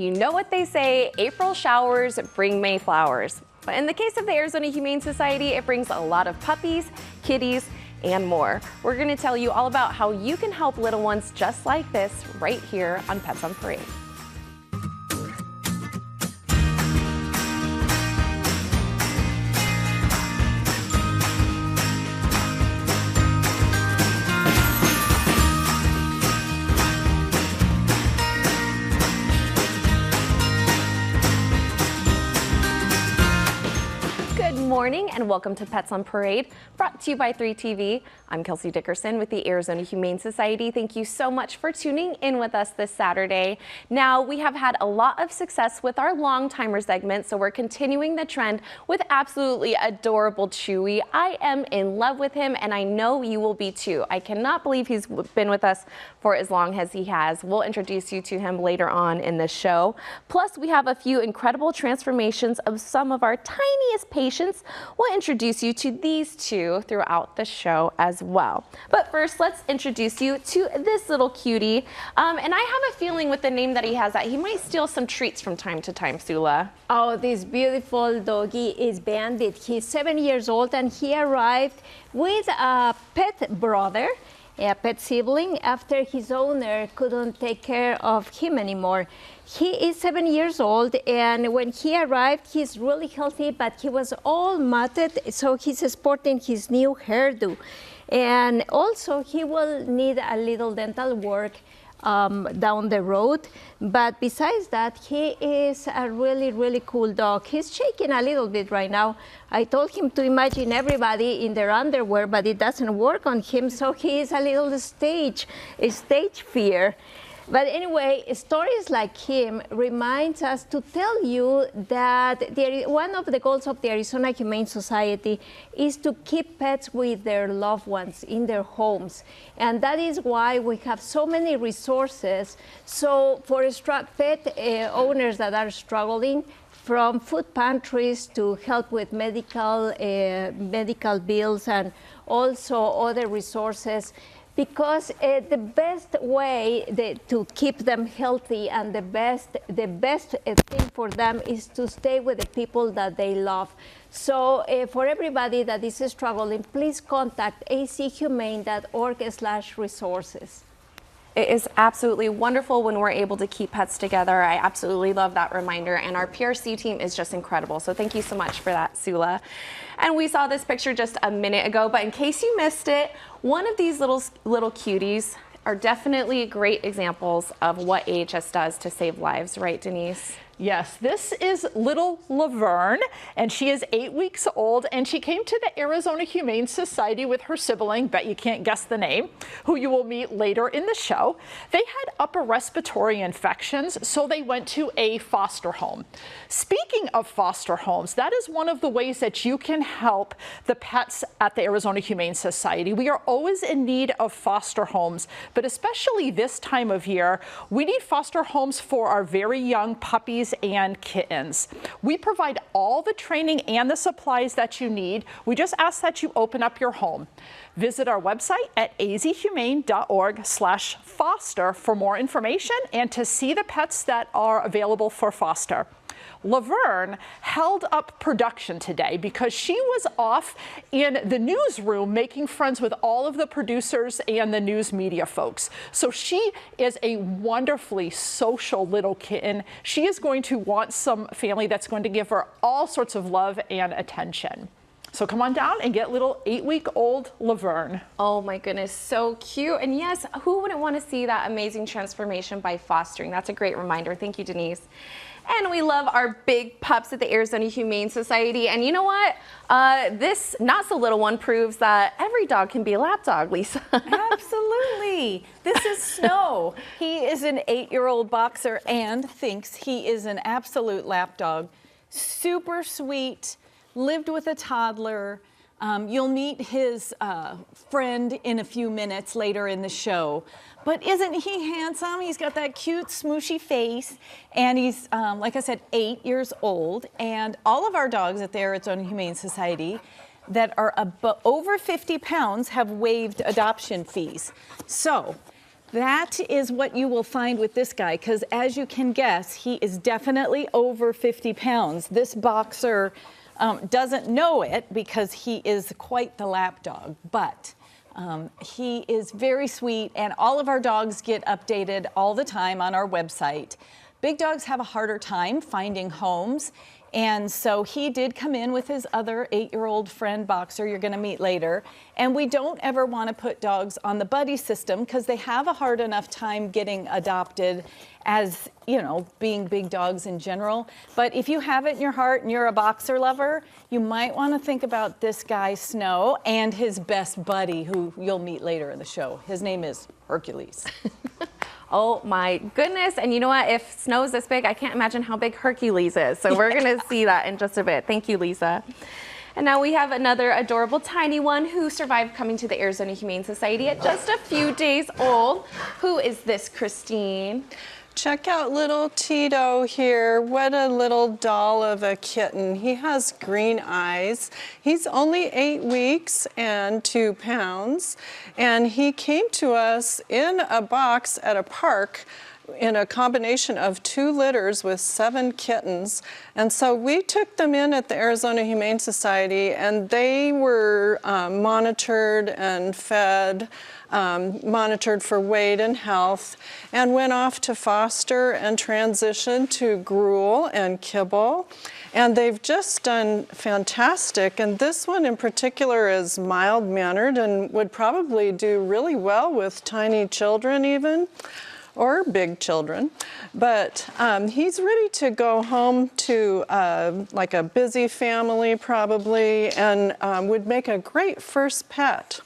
You know what they say, April showers bring May flowers. But in the case of the Arizona Humane Society, it brings a lot of puppies, kitties, and more. We're going to tell you all about how you can help little ones just like this right here on Pets on Parade. Good morning and welcome to Pets on Parade, brought to you by 3TV. I'm Kelsey Dickerson with the Arizona Humane Society. Thank you so much for tuning in with us this Saturday. Now, we have had a lot of success with our long timer segment, so we're continuing the trend with absolutely adorable Chewy. I am in love with him, and I know you will be too. I cannot believe he's been with us for as long as he has. We'll introduce you to him later on in the show. Plus, we have a few incredible transformations of some of our tiniest patients. We'll introduce you to these two throughout the show as well. But first, let's introduce you to this little cutie. And I have a feeling with the name that he has that he might steal some treats from time to time, Sula. Oh, this beautiful doggy is Bandit. He's 7 years old and he arrived with a pet brother, a pet sibling, after his owner couldn't take care of him anymore. He is 7 years old, and when he arrived, he's really healthy, but he was all matted, so he's sporting his new hairdo. And also, he will need a little dental work down the road. But besides that, he is a really, really cool dog. He's shaking a little bit right now. I told him to imagine everybody in their underwear, but it doesn't work on him, so he is a little stage fear. But anyway, stories like him reminds us to tell you that one of the goals of the Arizona Humane Society is to keep pets with their loved ones in their homes. And that is why we have so many resources. So for pet owners that are struggling, from food pantries to help with medical bills and also other resources, because the best way to keep them healthy and the best thing for them is to stay with the people that they love. So for everybody that is struggling, please contact achumane.org/resources. It is absolutely wonderful when we're able to keep pets together. I absolutely love that reminder, and our PRC team is just incredible. So thank you so much for that, Sula. And we saw this picture just a minute ago, but in case you missed it, one of these little cuties are definitely great examples of what AHS does to save lives, right, Denise? Yes, this is little Laverne, and she is 8 weeks old, and she came to the Arizona Humane Society with her sibling, bet you can't guess the name, who you will meet later in the show. They had upper respiratory infections, so they went to a foster home. Speaking of foster homes, that is one of the ways that you can help the pets at the Arizona Humane Society. We are always in need of foster homes, but especially this time of year, we need foster homes for our very young puppies and kittens. We provide all the training and the supplies that you need. We just ask that you open up your home. Visit our website at azhumane.org/foster for more information and to see the pets that are available for foster. Laverne held up production today because she was off in the newsroom making friends with all of the producers and the news media folks. So she is a wonderfully social little kitten. She is going to want some family that's going to give her all sorts of love and attention. So come on down and get little 8-week-old Laverne. Oh my goodness, so cute. And yes, who wouldn't want to see that amazing transformation by fostering? That's a great reminder. Thank you, Denise. And we love our big pups at the Arizona Humane Society. And you know what? This not so little one proves that every dog can be a lap dog, Lisa. Absolutely. This is Snow. He is an 8-year-old boxer and thinks he is an absolute lap dog. Super sweet, lived with a toddler. You'll meet his friend in a few minutes later in the show. But isn't he handsome? He's got that cute, smooshy face. And he's, like I said, 8 years old. And all of our dogs at the Arizona Humane Society that are over 50 pounds have waived adoption fees. So That is what you will find with this guy, because as you can guess, he is definitely over 50 pounds. This boxer doesn't know it because he is quite the lap dog, but he is very sweet, and all of our dogs get updated all the time on our website. Big dogs have a harder time finding homes, and so he did come in with his other 8-year-old friend boxer you're going to meet later. And we don't ever want to put dogs on the buddy system because they have a hard enough time getting adopted as, you know, being big dogs in general. But if you have it in your heart and you're a boxer lover, you might want to think about this guy, Snow, and his best buddy, who you'll meet later in the show. His name is Hercules. Oh my goodness. And you know what? If Snow's this big, I can't imagine how big Hercules is. So we're going to see that in just a bit. Thank you, Lisa. And now we have another adorable tiny one who survived coming to the Arizona Humane Society at just a few days old. Who is this, Christine? Check out little Tito here. What a little doll of a kitten. He has green eyes. He's only 8 weeks and 2 pounds. And he came to us in a box at a park in a combination of 2 litters with 7 kittens. And so we took them in at the Arizona Humane Society, and they were monitored and fed, monitored for weight and health, and went off to foster and transition to gruel and kibble. And they've just done fantastic. And this one in particular is mild-mannered and would probably do really well with tiny children even, or big children. But he's ready to go home to like a busy family probably, and would make a great first pet.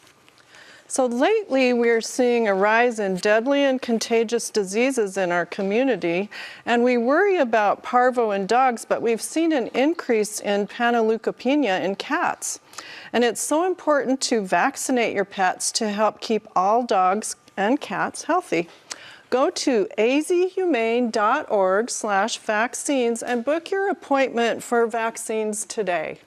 So lately we're seeing a rise in deadly and contagious diseases in our community, and we worry about parvo in dogs, but we've seen an increase in panleukopenia in cats. And it's so important to vaccinate your pets to help keep all dogs and cats healthy. Go to azhumane.org/vaccines and book your appointment for vaccines today.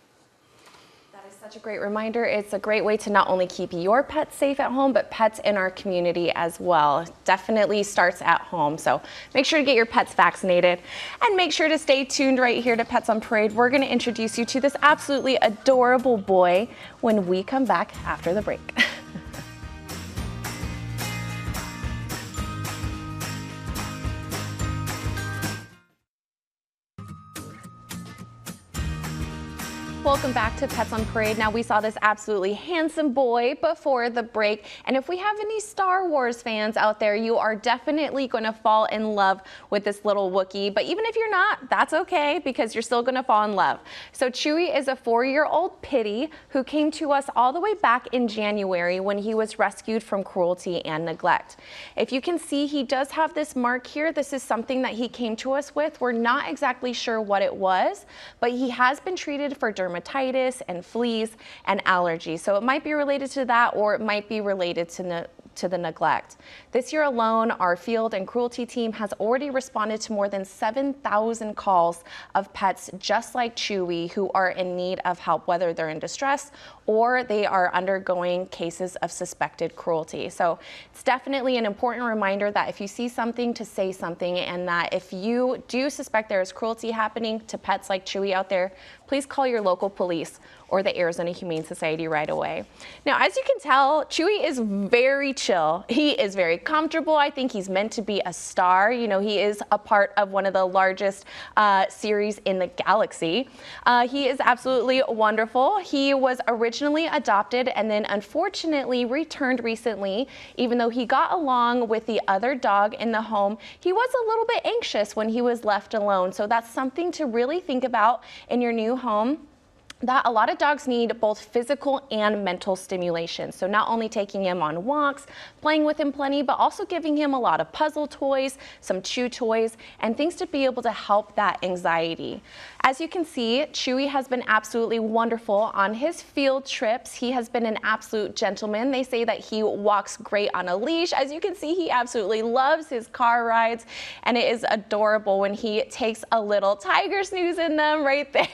That is such a great reminder. It's a great way to not only keep your pets safe at home, but pets in our community as well. Definitely starts at home. So make sure to get your pets vaccinated, and make sure to stay tuned right here to Pets on Parade. We're going to introduce you to this absolutely adorable boy when we come back after the break. Welcome back to Pets on Parade. Now, we saw this absolutely handsome boy before the break, and if we have any Star Wars fans out there, you are definitely going to fall in love with this little Wookiee. But even if you're not, that's okay, because you're still going to fall in love. So Chewy is a 4-year-old pitty who came to us all the way back in January when he was rescued from cruelty and neglect. If you can see, he does have this mark here. This is something that he came to us with. We're not exactly sure what it was, but he has been treated for dermatitis and fleas and allergies. So it might be related to that, or it might be related to the neglect. This year alone, our field and cruelty team has already responded to more than 7,000 calls of pets just like Chewy who are in need of help, whether they're in distress or they are undergoing cases of suspected cruelty. So it's definitely an important reminder that if you see something, to say something, and that if you do suspect there is cruelty happening to pets like Chewy out there, please call your local police or the Arizona Humane Society right away. Now, as you can tell, Chewy is very chill. He is very comfortable. I think he's meant to be a star. You know, he is a part of one of the largest series in the galaxy. He is absolutely wonderful. He was originally adopted and then unfortunately returned recently. Even though he got along with the other dog in the home, he was a little bit anxious when he was left alone. So that's something to really think about in your new home, that a lot of dogs need both physical and mental stimulation. So not only taking him on walks, playing with him plenty, but also giving him a lot of puzzle toys, some chew toys, and things to be able to help that anxiety. As you can see, Chewy has been absolutely wonderful on his field trips. He has been an absolute gentleman. They say that he walks great on a leash. As you can see, he absolutely loves his car rides, and it is adorable when he takes a little tiger snooze in them right there.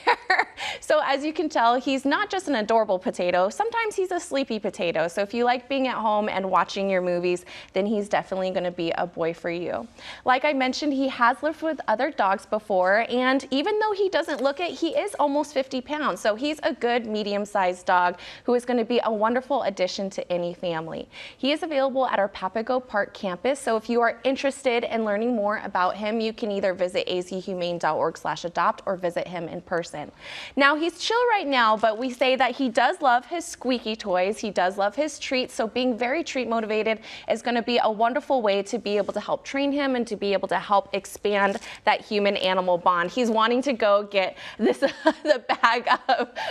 So as you can tell, he's not just an adorable potato, sometimes he's a sleepy potato. So if you like being at home and watching your movies, then he's definitely going to be a boy for you. Like I mentioned, he has lived with other dogs before, and even though he doesn't look it, he is almost 50 pounds. So he's a good medium-sized dog who is going to be a wonderful addition to any family. He is available at our Papago Park campus. So if you are interested in learning more about him, you can either visit azhumane.org/adopt or visit him in person. Now he's chill right now, but we say that he does love his squeaky toys. He does love his treats. So being very treat motivated is going to be a wonderful way to be able to help train him and to be able to help expand that human animal bond. He's wanting to go get this the bag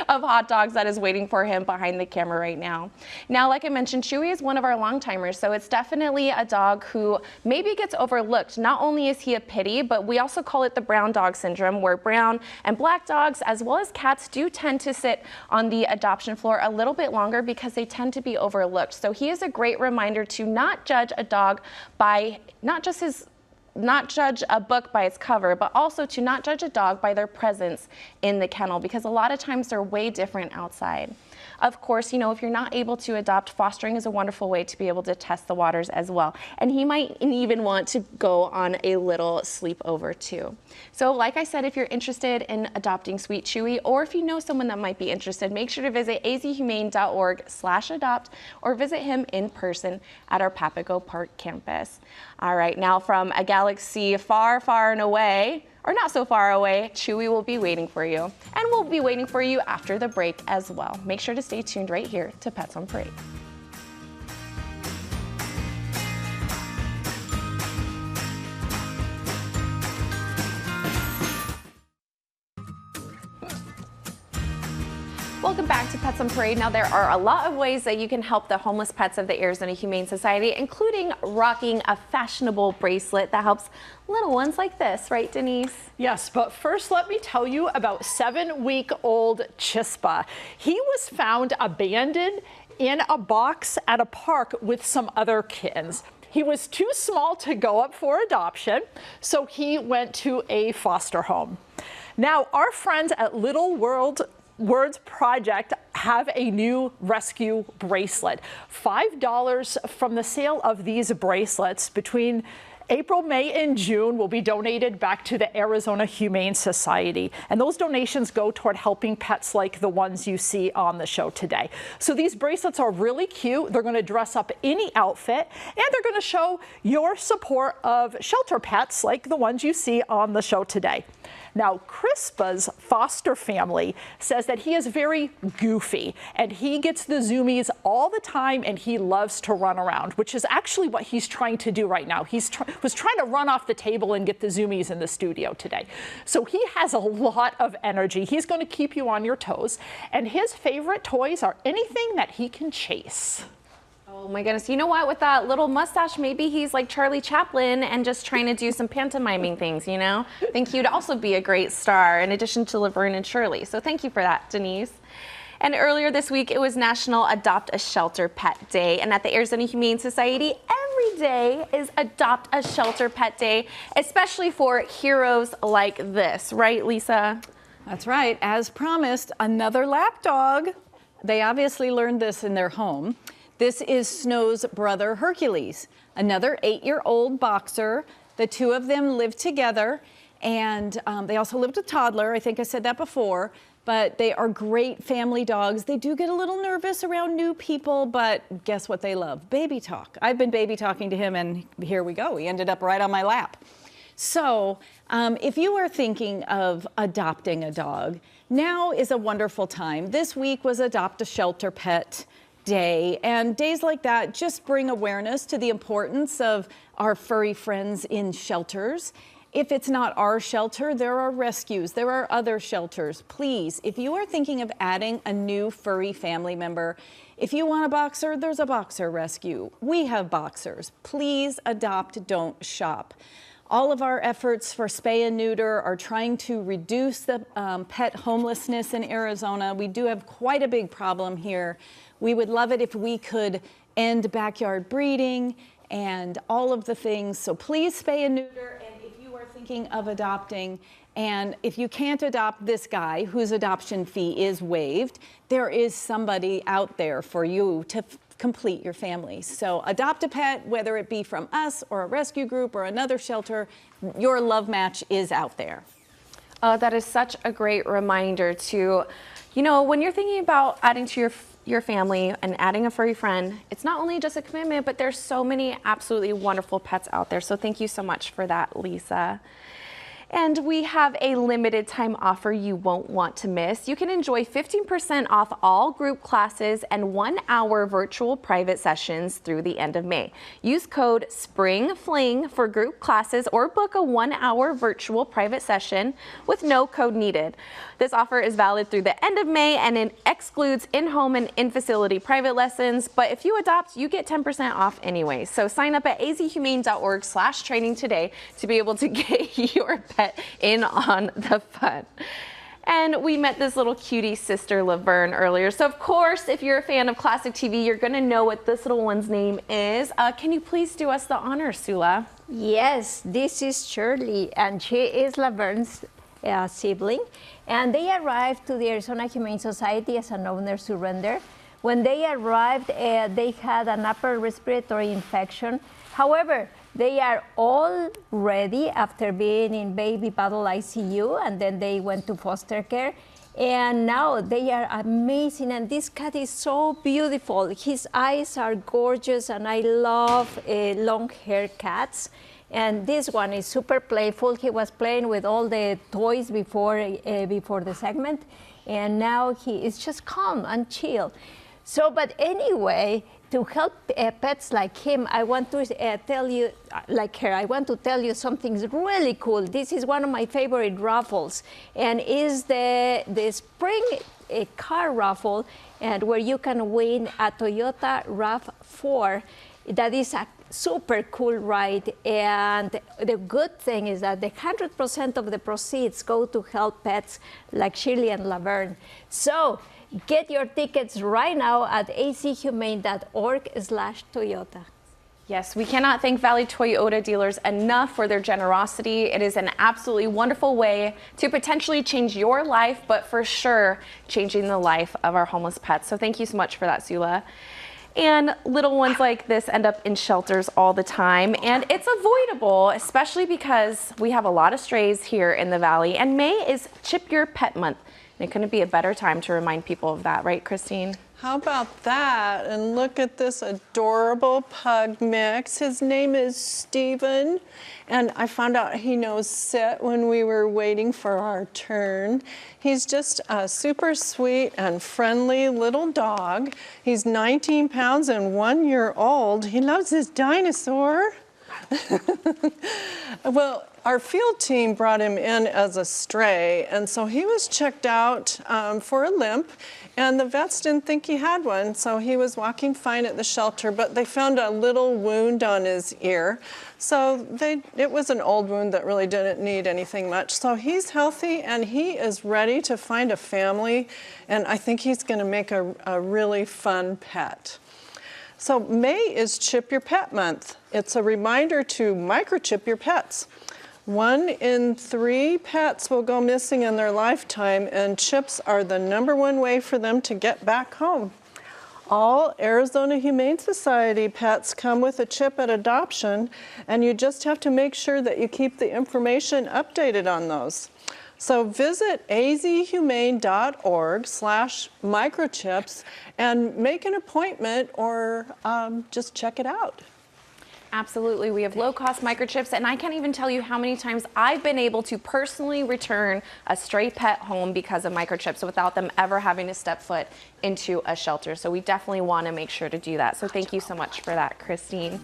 of hot dogs that is waiting for him behind the camera right now. Now, like I mentioned, Chewy is one of our long timers, so it's definitely a dog who maybe gets overlooked. Not only is he a pitty, but we also call it the brown dog syndrome, where brown and black dogs, as well as cats, do tend to sit on the adoption floor a little bit longer because they tend to be overlooked. So he is a great reminder to not judge a dog by not judge a book by its cover, but also to not judge a dog by their presence in the kennel, because a lot of times they're way different outside. Of course, you know, if you're not able to adopt, fostering is a wonderful way to be able to test the waters as well. And he might even want to go on a little sleepover too. So like I said, if you're interested in adopting Sweet Chewy, or if you know someone that might be interested, make sure to visit azhumane.org/adopt or visit him in person at our Papago Park campus. All right, now from a galaxy far, far and away, or not so far away, Chewy will be waiting for you. And we'll be waiting for you after the break as well. Make sure to stay tuned right here to Pets on Parade. Welcome back to Pets on Parade. Now, there are a lot of ways that you can help the homeless pets of the Arizona Humane Society, including rocking a fashionable bracelet that helps little ones like this, right, Denise? Yes, but first let me tell you about 7-week-old Chispa. He was found abandoned in a box at a park with some other kittens. He was too small to go up for adoption, so he went to a foster home. Now, our friends at Little Words Project have a new rescue bracelet. $5 from the sale of these bracelets between April, May, and June will be donated back to the Arizona Humane Society. And those donations go toward helping pets like the ones you see on the show today. So these bracelets are really cute. They're going to dress up any outfit, and they're going to show your support of shelter pets like the ones you see on the show today. Now, Chispa's foster family says that he is very goofy, and he gets the zoomies all the time, and he loves to run around, which is actually what he's trying to do right now. He was trying to run off the table and get the zoomies in the studio today. So he has a lot of energy. He's going to keep you on your toes, and his favorite toys are anything that he can chase. Oh my goodness, you know what, with that little mustache, maybe he's like Charlie Chaplin and just trying to do some pantomiming things, you know? I think he'd also be a great star in addition to Laverne and Shirley. So thank you for that, Denise. And earlier this week, it was National Adopt a Shelter Pet Day. And at the Arizona Humane Society, every day is Adopt a Shelter Pet Day, especially for heroes like this, right, Lisa? That's right. As promised, another lap dog. They obviously learned this in their home. This is Snow's brother, Hercules, another 8-year-old boxer. The two of them live together, and they also lived a toddler. I think I said that before, but they are great family dogs. They do get a little nervous around new people, but guess what they love? Baby talk. I've been baby talking to him, and here we go. He ended up right on my lap. So if you are thinking of adopting a dog, now is a wonderful time. This week was Adopt a Shelter Pet Day, and days like that just bring awareness to the importance of our furry friends in shelters. If it's not our shelter, there are rescues, there are other shelters. Please, if you are thinking of adding a new furry family member, if you want a boxer, there's a boxer rescue. We have boxers. Please adopt, don't shop. All of our efforts for spay and neuter are trying to reduce the pet homelessness in Arizona. We do have quite a big problem here. We would love it if we could end backyard breeding and all of the things. So please spay and neuter. And if you are thinking thinking of adopting, and if you can't adopt this guy whose adoption fee is waived, there is somebody out there for you to complete your family. So adopt a pet, whether it be from us or a rescue group or another shelter, your love match is out there. That is such a great reminder to, when you're thinking about adding to your family and adding a furry friend, it's not only just a commitment, but there's so many absolutely wonderful pets out there. So thank you so much for that, Lisa. And we have a limited time offer you won't want to miss. You can enjoy 15% off all group classes and 1 hour virtual private sessions through the end of May. Use code SPRINGFLING for group classes or book a 1 hour virtual private session with no code needed. This offer is valid through the end of May and it excludes in-home and in-facility private lessons, but if you adopt, you get 10% off anyway. So sign up at azhumane.org/training today to be able to get your pet in on the fun. And we met this little cutie sister Laverne earlier. So of course, if you're a fan of classic TV, you're gonna know what this little one's name is. Can you please do us the honor, Sula? Yes, this is Shirley, and she is Laverne's sibling. And they arrived to the Arizona Humane Society as an owner surrender. When they arrived, they had an upper respiratory infection. However, they are all ready after being in baby bottle ICU, and then they went to foster care. And now they are amazing, and this cat is so beautiful. His eyes are gorgeous, and I love long hair cats. And this one is super playful. He was playing with all the toys before the segment, and now he is just calm and chill. So, but anyway, to help pets like him, I want to tell you, like her, I want to tell you something really cool. This is one of my favorite raffles, and is the spring car raffle, and where you can win a Toyota RAV4. That is a super cool ride, and the good thing is that the 100% of the proceeds go to help pets like Shirley and Laverne. So get your tickets right now at azhumane.org/Toyota. Yes, we cannot thank Valley Toyota dealers enough for their generosity. It is an absolutely wonderful way to potentially change your life, but for sure changing the life of our homeless pets. So thank you so much for that, Sula. And little ones like this end up in shelters all the time, and it's avoidable, especially because we have a lot of strays here in the Valley, and May is Chip Your Pet Month. And it couldn't be a better time to remind people of that, right, Christine? How about that? And look at this adorable pug mix. His name is Steven, and I found out he knows sit when we were waiting for our turn. He's just a super sweet and friendly little dog. He's 19 pounds and 1 year old. He loves his dinosaur. Well, our field team brought him in as a stray, and so he was checked out for a limp, and the vets didn't think he had one, so he was walking fine at the shelter, but they found a little wound on his ear. So it was an old wound that really didn't need anything much. So he's healthy, and he is ready to find a family, and I think he's going to make a really fun pet. So May is Chip Your Pet Month. It's a reminder to microchip your pets. 1 in 3 pets will go missing in their lifetime, and chips are the #1 way for them to get back home. All Arizona Humane Society pets come with a chip at adoption, and you just have to make sure that you keep the information updated on those. So visit azhumane.org/microchips and make an appointment, or just check it out. Absolutely. We have low-cost microchips, and I can't even tell you how many times I've been able to personally return a stray pet home because of microchips without them ever having to step foot into a shelter. So we definitely want to make sure to do that. So thank you so much for that, Christine.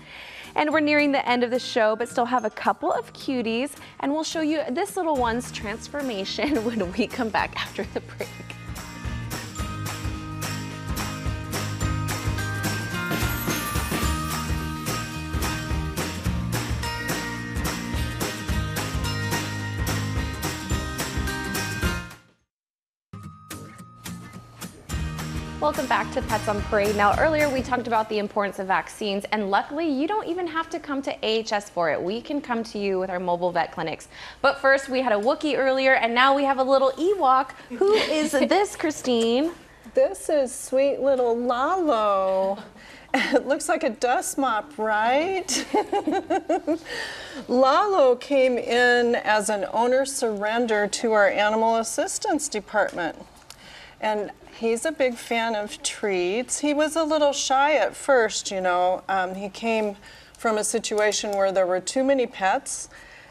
And we're nearing the end of the show, but still have a couple of cuties, and we'll show you this little one's transformation when we come back after the break. Welcome back to Pets on Parade. Now, earlier we talked about the importance of vaccines, and luckily you don't even have to come to AHS for it. We can come to you with our mobile vet clinics. But first, we had a Wookiee earlier, and now we have a little Ewok. Who is this, Christine? This is sweet little Lalo. It looks like a dust mop, right? Lalo came in as an owner surrender to our animal assistance department. And he's a big fan of treats. He was a little shy at first, you know. He came from a situation where there were too many pets,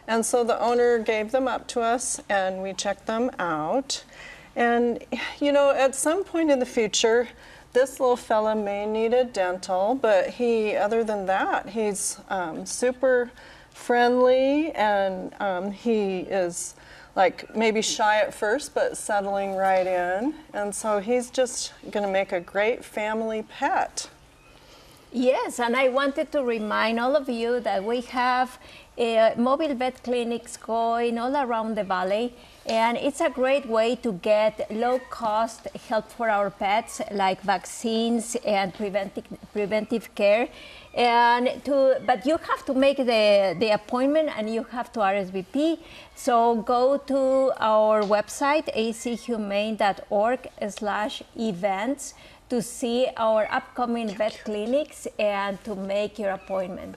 and so the owner gave them up to us and we checked them out. And, you know, at some point in the future, this little fella may need a dental, but other than that, he's super friendly, and he is like maybe shy at first, but settling right in. And so he's just going to make a great family pet. Yes, and I wanted to remind all of you that we have mobile vet clinics going all around the valley, and it's a great way to get low-cost help for our pets, like vaccines and preventive care. But you have to make the appointment, and you have to RSVP. So go to our website, azhumane.org/events, to see our upcoming vet clinics and to make your appointment.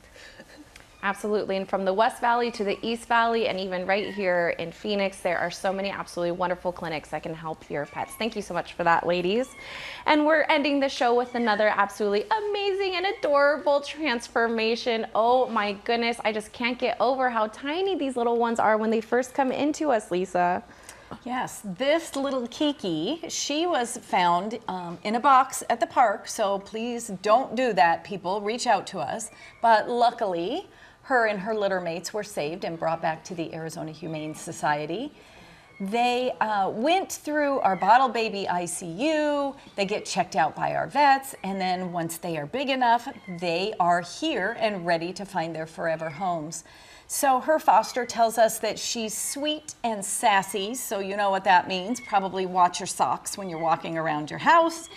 Absolutely, and from the West Valley to the East Valley, and even right here in Phoenix, there are so many absolutely wonderful clinics that can help your pets. Thank you so much for that, ladies. And we're ending the show with another absolutely amazing and adorable transformation. Oh my goodness, I just can't get over how tiny these little ones are when they first come into us, Lisa. Yes, this little Kiki, she was found in a box at the park, so please don't do that, people. Reach out to us. But luckily, her and her litter mates were saved and brought back to the Arizona Humane Society. They went through our bottle baby ICU, they get checked out by our vets, and then once they are big enough, they are here and ready to find their forever homes. So her foster tells us that she's sweet and sassy, so you know what that means. Probably watch your socks when you're walking around your house.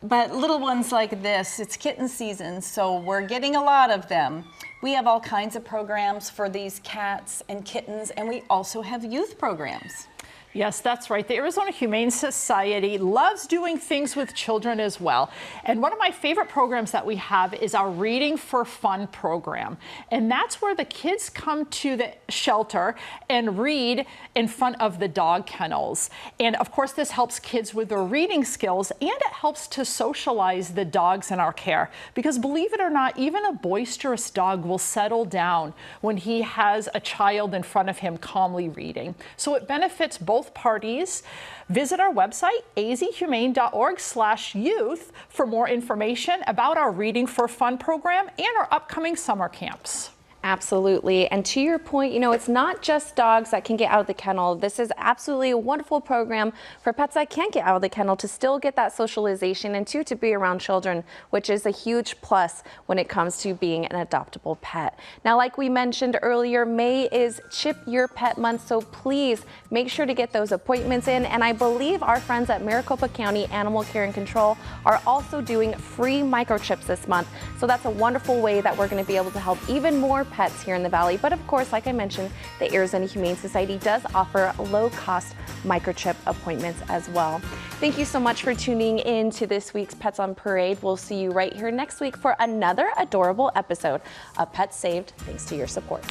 But little ones like this, it's kitten season, so we're getting a lot of them. We have all kinds of programs for these cats and kittens, and we also have youth programs. Yes, that's right. The Arizona Humane Society loves doing things with children as well. And one of my favorite programs that we have is our Reading for Fun program. And that's where the kids come to the shelter and read in front of the dog kennels. And of course, this helps kids with their reading skills, and it helps to socialize the dogs in our care. Because believe it or not, even a boisterous dog will settle down when he has a child in front of him calmly reading. So it benefits both parties. Visit our website, azhumane.org/youth, for more information about our Reading for Fun program and our upcoming summer camps. Absolutely. And to your point, you know, it's not just dogs that can get out of the kennel. This is absolutely a wonderful program for pets that can't get out of the kennel to still get that socialization and to be around children, which is a huge plus when it comes to being an adoptable pet. Now, like we mentioned earlier, May is Chip Your Pet Month, so please make sure to get those appointments in. And I believe our friends at Maricopa County Animal Care and Control are also doing free microchips this month. So that's a wonderful way that we're going to be able to help even more pets here in the valley. But of course, like I mentioned, the Arizona Humane Society does offer low-cost microchip appointments as well. Thank you so much for tuning in to this week's Pets on Parade. We'll see you right here next week for another adorable episode of Pets Saved thanks to your support.